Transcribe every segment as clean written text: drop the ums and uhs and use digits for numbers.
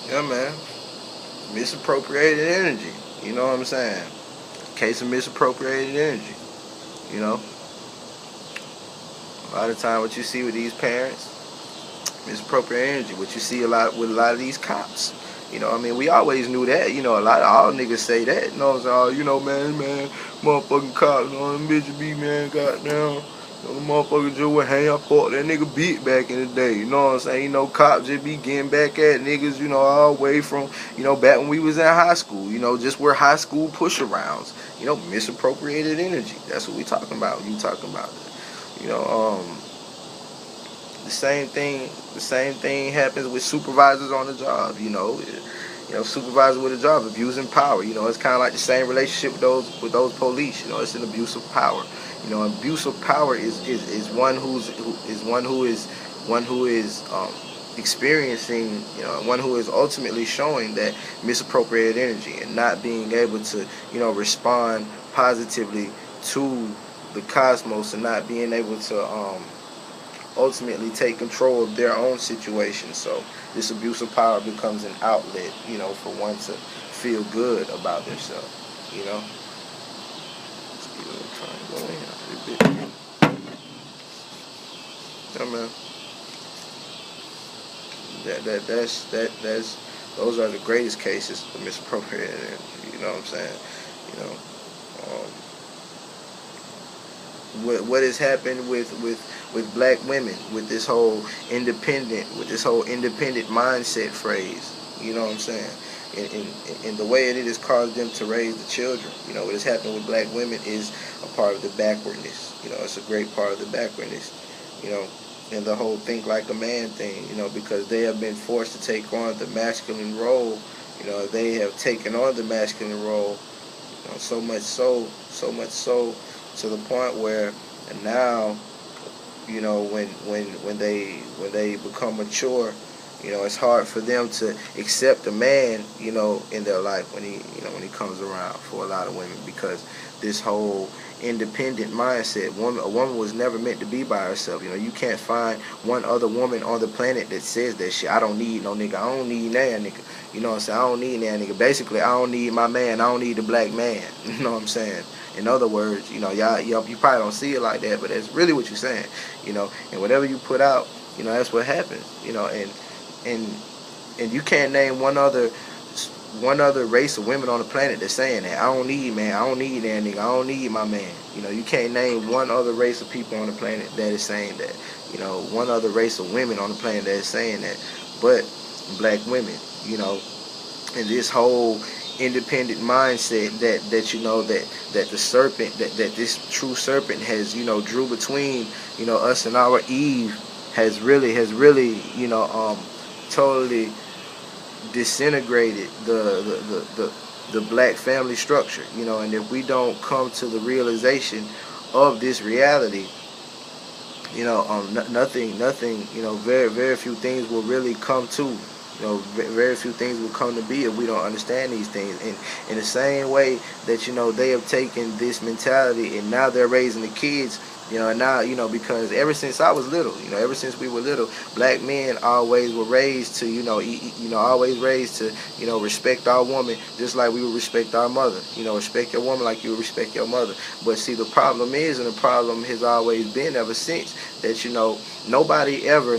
Yeah, man. Misappropriated energy. You know what I'm saying? Case of misappropriated energy. You know, a lot of time what you see with these parents, misappropriated energy. What you see a lot with a lot of these cops. You know, I mean, we always knew that. You know, a lot of all niggas say that. You know what I'm saying? Oh, you know, man, motherfucking cops, you know, them bitches be, man, goddamn. You know, the motherfucker just would hang up for that nigga beat back in the day. You know what I'm saying? You know, cops just be getting back at niggas, you know, all the way from, you know, back when we was in high school. You know, just where high school push arounds. You know, misappropriated energy. That's what we talking about. You talking about it. You know, the same thing happens with supervisors on the job. You know, supervisor with a job abusing power. You know, it's kind of like the same relationship with those police. You know, it's an abuse of power. You know, abuse of power is one who is experiencing, you know, one who is ultimately showing that misappropriated energy and not being able to, you know, respond positively to the cosmos, and not being able to ultimately take control of their own situation. So this abuse of power becomes an outlet, you know, for one to feel good about themselves. You know. Yeah, man. That's those are the greatest cases of misappropriated energy. You know what I'm saying? You know. What has happened with black women with this whole independent mindset phrase. You know what I'm saying? In the way it has caused them to raise the children. You know, what has happened with black women is a part of the backwardness. You know, it's a great part of the backwardness. You know, and the whole think like a man thing. You know, because they have been forced to take on the masculine role. You know, they have taken on the masculine role. You know, so much so to the point where, and now, you know, when they become mature, you know, it's hard for them to accept a man, you know, in their life when he comes around, for a lot of women, because this whole independent mindset. A woman was never meant to be by herself. You know, you can't find one other woman on the planet that says that shit. I don't need no nigga. I don't need that nigga. You know what I'm saying? I don't need that nigga. Basically, I don't need my man. I don't need the black man. You know what I'm saying? In other words, you know, you probably don't see it like that, but that's really what you're saying. You know, and whatever you put out, you know, that's what happens. You know, and you can't name one other race of women on the planet that's saying that. I don't need man. I don't need that nigga. I don't need my man. You know, you can't name one other race of people on the planet that is saying that. You know, one other race of women on the planet that is saying that, but black women. You know, and this whole independent mindset that you know that the serpent that this true serpent has, you know, drew between, you know, us and our Eve has really you know totally disintegrated the black family structure. You know, and if we don't come to the realization of this reality, you know, nothing, you know, very few things will really come to. You know, very few things will come to be if we don't understand these things. And in the same way that, you know, they have taken this mentality and now they're raising the kids, you know, and now, you know, because ever since I was little, you know, ever since we were little, black men always were raised to, you know, always raised to, you know, respect our woman just like we would respect our mother. You know, respect your woman like you would respect your mother. But see, the problem is, and the problem has always been ever since, that, you know, nobody ever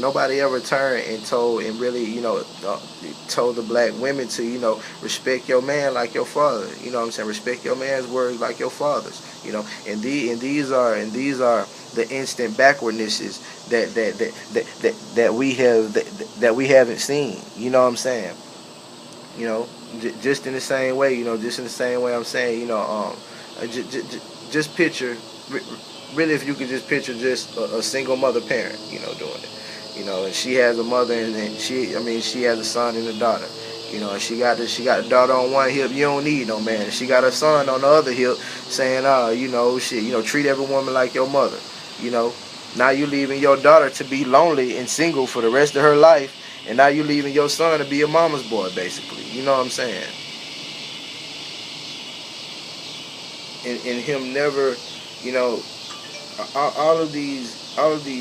turned and told and really, you know, told the black women to, you know, respect your man like your father. You know what I'm saying? Respect your man's words like your father's. You know, and these are the instant backwardnesses that we haven't seen. You know what I'm saying? You know, just in the same way. You know, just in the same way I'm saying. You know, just picture. Really, if you could just picture just a single mother parent, you know, doing it. You know, and she has a mother, and she has a son and a daughter. You know, and she got a daughter on one hip. You don't need no man. She got her son on the other hip, saying, you know, shit, you know, treat every woman like your mother. You know, now you leaving your daughter to be lonely and single for the rest of her life, and now you leaving your son to be a mama's boy, basically. You know what I'm saying? And him never, you know, all of these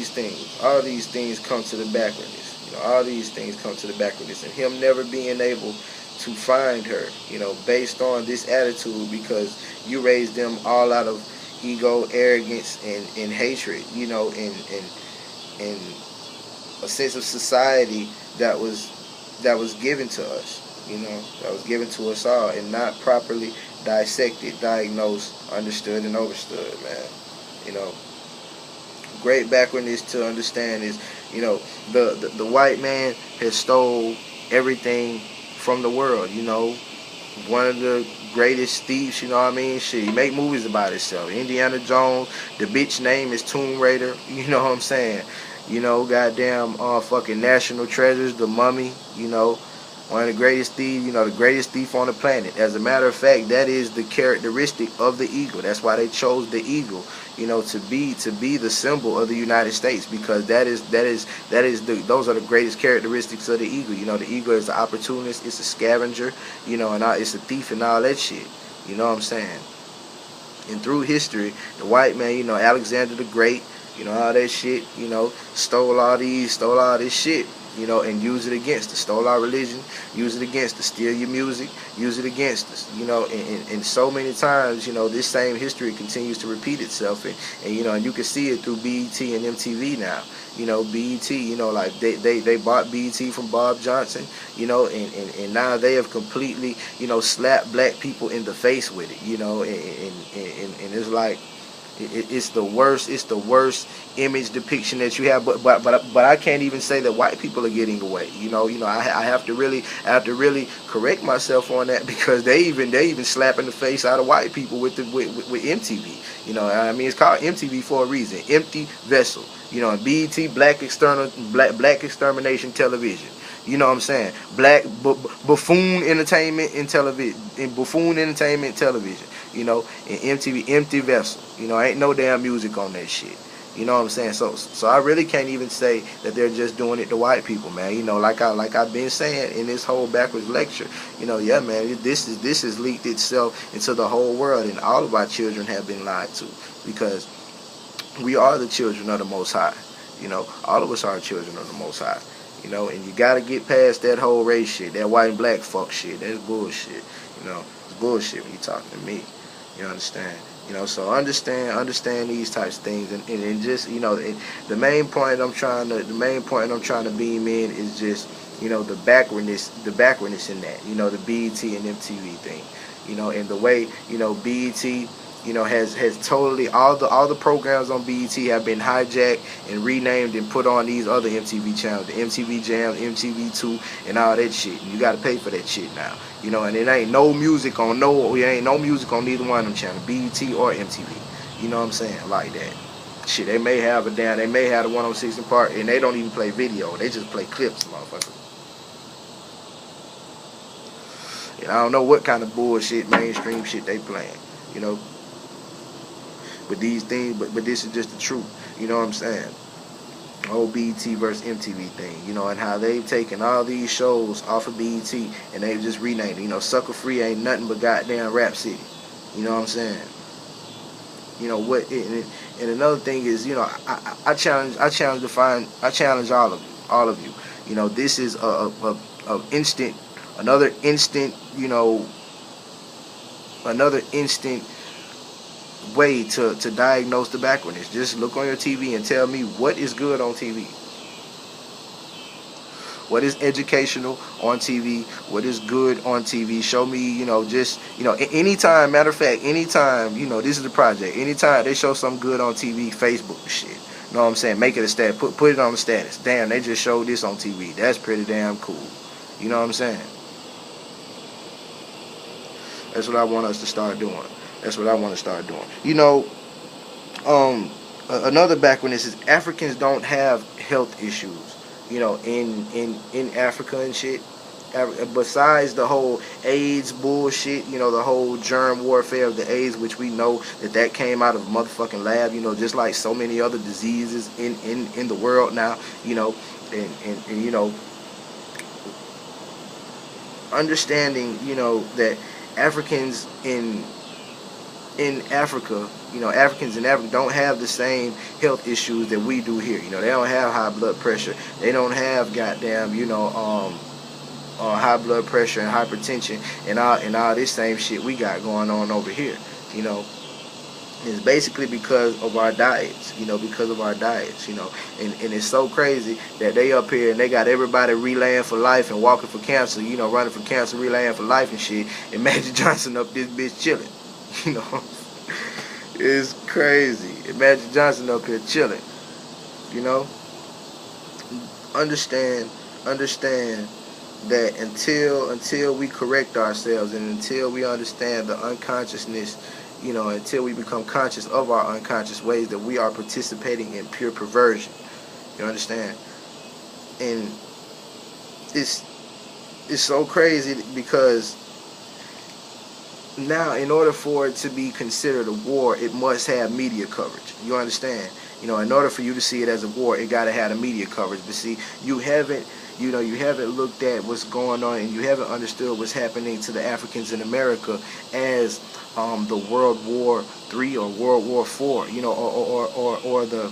things come to the backwardness. You know, all these things come to the backwardness, and him never being able to find her, you know, based on this attitude, because you raised them all out of ego, arrogance, and hatred, you know, and a sense of society that was given to us, you know, that was given to us all, and not properly dissected, diagnosed, understood, and overstood, man. You know, great backwardness to understand is, you know, the white man has stole everything from the world, you know. One of the greatest thieves, you know what I mean? Shit, he make movies about himself. Indiana Jones, the bitch name is Tomb Raider, you know what I'm saying? You know, goddamn fucking National Treasures, The Mummy, you know. One of the greatest thieves, you know, the greatest thief on the planet. As a matter of fact, that is the characteristic of the eagle. That's why they chose the eagle, you know, to be the symbol of the United States, because those are the greatest characteristics of the eagle. You know, the eagle is an opportunist, it's a scavenger, you know, and it's a thief and all that shit. You know what I'm saying? And through history, the white man, you know, Alexander the Great, you know, all that shit, you know, stole all this shit, you know, and use it against us. Stole our religion, use it against us. Steal your music, use it against us. You know, and so many times, you know, this same history continues to repeat itself. And you know, and you can see it through BET and MTV now. You know, BET, you know, like they bought BET from Bob Johnson, you know, and now they have completely, you know, slapped black people in the face with it, you know, and it's like, it's the worst image depiction that you have, but I can't even say that white people are getting away. You know, I have to really correct myself on that, because they even slapping the face out of white people with MTV. You know, I mean, it's called MTV for a reason, empty vessel. You know, and BET, black extermination television. You know what I'm saying? Black buffoon entertainment and television, and buffoon entertainment television. You know, and MTV, empty vessel. You know, ain't no damn music on that shit. You know what I'm saying? So I really can't even say that they're just doing it to white people, man. You know, like I've been saying in this whole backwards lecture. You know, yeah, man, this has leaked itself into the whole world, and all of our children have been lied to, because we are the children of the Most High. You know, all of us are children of the Most High. You know, and you gotta get past that whole race shit, that white and black fuck shit. That's bullshit. You know, it's bullshit when you talking to me. You understand? You know, so understand these types of things, and just, you know, the main point I'm trying to beam in is just, you know, the backwardness in that. You know, the BET and MTV thing. You know, and the way, you know, BET, you know, has totally, all the programs on BET have been hijacked and renamed and put on these other MTV channels, the MTV Jam, MTV2, and all that shit. And you got to pay for that shit now. You know, and it ain't no music on neither one of them channels, BET or MTV. You know what I'm saying? Like that. Shit, they may have the 106 in Park, and they don't even play video. They just play clips, motherfucker. And I don't know what kind of bullshit, mainstream shit they playing. You know. But these things, but this is just the truth. You know what I'm saying? The whole BET versus MTV thing, you know, and how they've taken all these shows off of BET and they've just renamed it. You know, Sucker Free ain't nothing but goddamn Rap City. You know what I'm saying? You know what? And another thing is, you know, I challenge all of you. You know, this is another instant way to diagnose the backwardness. Just look on your TV and tell me what is good on TV. What is educational on TV? What is good on TV? Show me, you know, just, you know, anytime, matter of fact, anytime, you know, this is the project. Anytime they show something good on TV, Facebook shit. You know what I'm saying? Make it a stat. Put it on the status. Damn, they just showed this on TV. That's pretty damn cool. You know what I'm saying? That's what I want us to start doing. That's what I want to start doing. You know, another backwardness is Africans don't have health issues, you know, in Africa and shit. Besides the whole AIDS bullshit, you know, the whole germ warfare of the AIDS, which we know that came out of a motherfucking lab, you know, just like so many other diseases in the world now, you know, and you know, understanding, you know, that Africans in Africa You know, Africans in Africa don't have the same health issues that we do here. You know, they don't have high blood pressure. They don't have goddamn, high blood pressure and hypertension and all this same shit we got going on over here. You know, it's basically because of our diets. You know, because of our diets. You know, and it's so crazy that they up here and they got everybody relaying for life and walking for cancer. You know, running for cancer, relaying for life and shit. And Magic Johnson up this bitch chilling. You know. It's crazy. Magic Johnson up here chilling. You know? Understand that until we correct ourselves and until we understand the unconsciousness, you know, until we become conscious of our unconscious ways, that we are participating in pure perversion. You understand? And it's so crazy because now, in order for it to be considered a war, it must have media coverage. You understand? You know, in order for you to see it as a war, it got to have the media coverage. But see, you haven't looked at what's going on, and you haven't understood what's happening to the Africans in America as the World War III or World War IV. You know, or the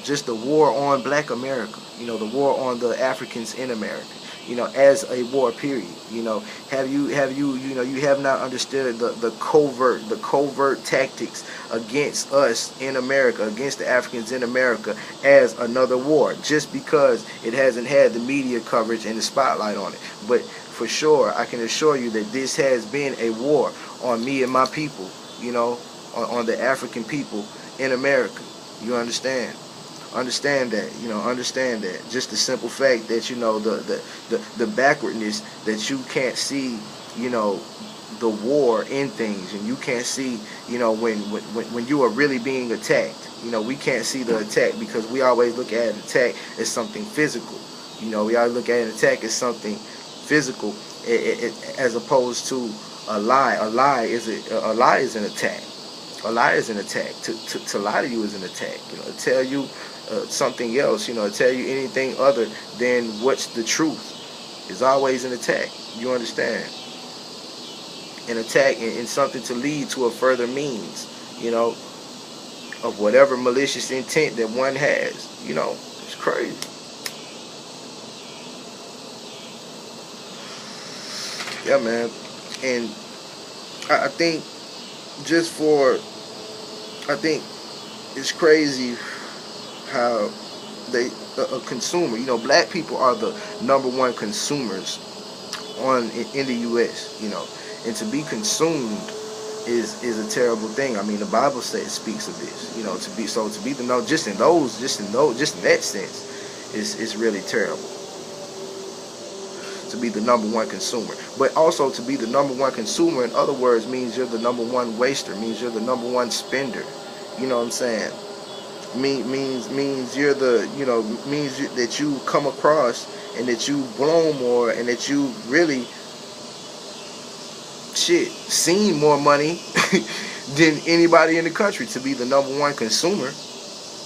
just the war on Black America. You know, the war on the Africans in America. You know, as a war period. You know, you have not understood the covert tactics against us in America, against the Africans in America, as another war, just because it hasn't had the media coverage and the spotlight on it. But for sure, I can assure you that this has been a war on me and my people, you know, on the African people in America. You understand? Understand that, you know, understand that. Just the simple fact that, you know, the backwardness that you can't see, you know, the war in things, and you can't see, you know, when you are really being attacked. You know, we can't see the attack because we always look at an attack as something physical. You know, we always look at an attack as something physical, as opposed to a lie. A lie is an attack. A lie is an attack. To lie to you is an attack. You know, to tell you something else, you know, to tell you anything other than what's the truth is always an attack. You understand? An attack and something to lead to a further means, you know, of whatever malicious intent that one has. You know, it's crazy. Yeah, man. And I think it's crazy how a consumer, you know, Black people are the #1 consumers in the U.S., you know, and to be consumed is a terrible thing. I mean, the Bible speaks of this, you know, to be the just in that sense is really terrible. To be the #1 consumer, but also to be the #1 consumer, in other words, means you're the #1 waster, means you're the #1 spender. You know what I'm saying? Means you're the, you know, that you come across and that you blow more and that you really seen more money than anybody in the country. To be the #1 consumer,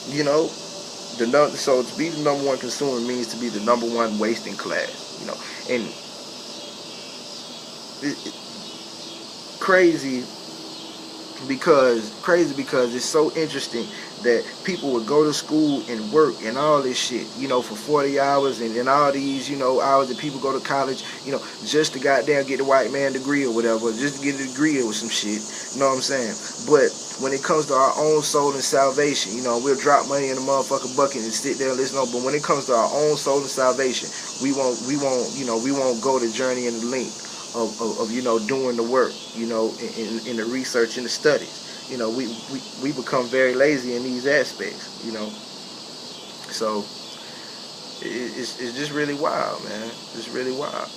you know, so to be the #1 consumer means to be the #1 wasting class, you know. And crazy because it's so interesting that people would go to school and work and all this shit, you know, for 40 hours and all these, you know, hours that people go to college, you know, just to goddamn get the white man degree or whatever, just to get a degree or some shit, you know what I'm saying? But when it comes to our own soul and salvation, you know, we'll drop money in a motherfucking bucket and sit there and listen on. But when it comes to our own soul and salvation, we won't go the journey and the length of you know, doing the work, you know, in the research and the studies. You know, we become very lazy in these aspects, you know. So it's just really wild, man. It's really wild.